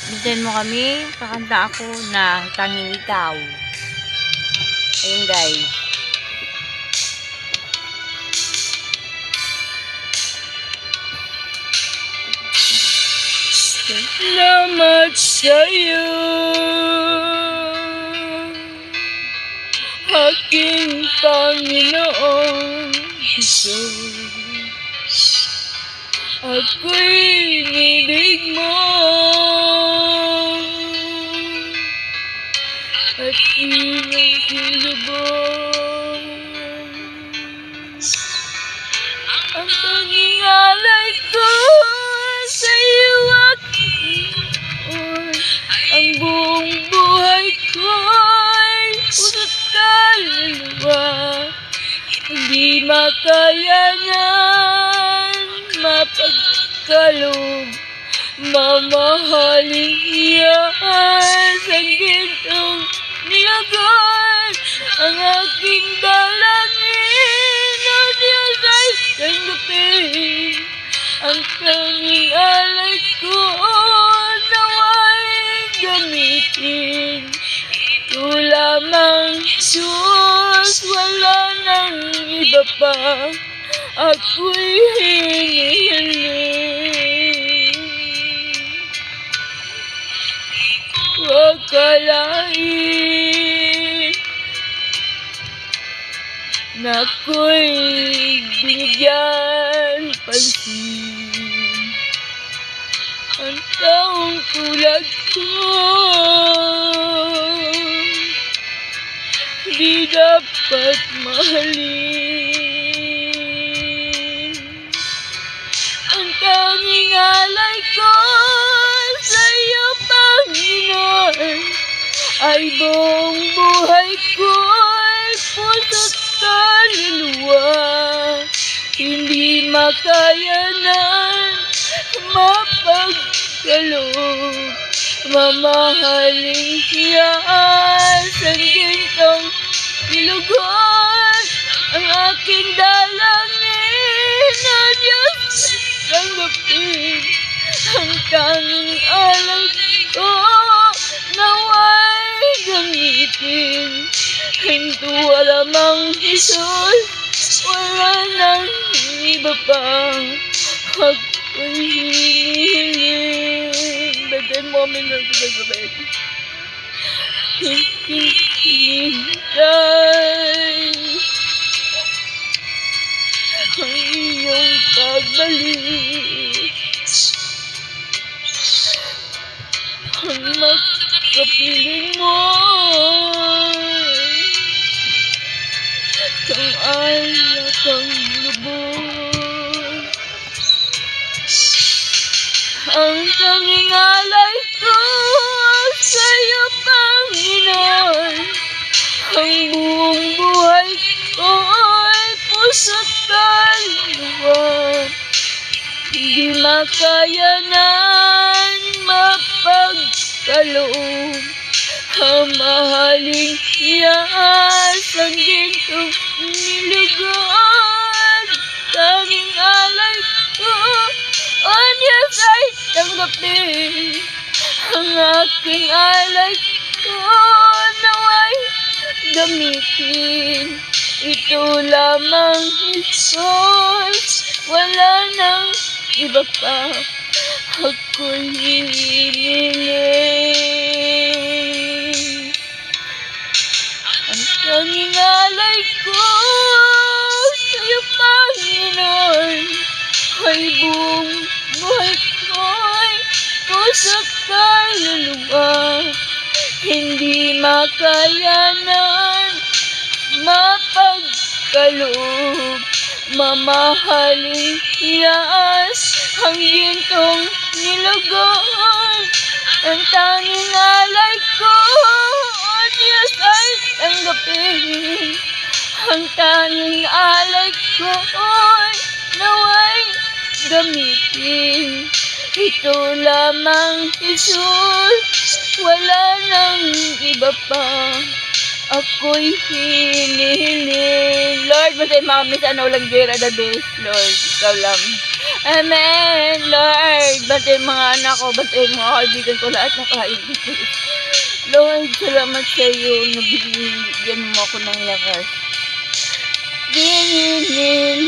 Bitin mo kami, kakanta ako na Tanging Ikaw. Ayun guys. Salamat sa'yo, aking Panginoong Jesus. Ako'y inibig mo at iyong kilubog. Ang tanging alay ko sa iyo ang buong buhay ko'y puso't kaluluwa. Hindi makayanan mapagkaloob, mamahalin iyan sa gintong nilagan. Ang aking dalangin, O Diyos, ay tanggapin. Ang tanging alay ko nawa'y gamitin. Ito lamang, Diyos, wala nang iba pa. Ako'y hinihiling. Huwag kalain na ako'y binigyan pansin. Ang taong tulad ko di dapat mahalin. Ang tanging alay ko sa iyo, Panginoon, ay buong buhay ko'y puso't kaluluwa. Hindi makayanan mapagkaloob, mamahalin iyan sa gintong nilugon. Ang aking dalangin, O Diyos, tanggapin. Ang tanging alay ko nawa'y gamitin. Hinto lamang, Jesus, wala nang iba pa. Ako'y hinihiling. Beden mo kami na gagawin. Hintay ang iyong pagbalik. Ang makapiling mo kang alak ang lubog. Ang tanging alay ko sa iyo, Panginoon, ang buong buhay ko ay puso't kaluluwa. Hindi makayanan mapagkaloob, ang mahalin iyan sa gintong nilugon. Tanging alay ko, O Diyos, ay tanggapin. Ang aking alay ko nawa'y gamitin. Ito lamang, Jesus, wala nang iba pa. Ako'y hinihiling. Ang tanging alay ko sa iyo, Panginoon, ay buong buhay ko'y puso't kaluluwa. Hindi makayanan mapagkaloob, mamahalin iyas ang gintong nilugon. Ang tanging alay ko, O Diyos, ay tanggapin. Ang tanging alay ko nawa'y gamitin. Ito lamang, Jesus, wala nang iba pa. Ako'y hinihiling. Lord, masay mami sa ulang gira the best, Lord. Ikaw lang. Amen, Lord. Bati mga anak ko, bati mga kaibigan ko, lahat ng kaibigan ko. Lord, salamat sa iyo na binigyan mo ako ng lakas. Binigyan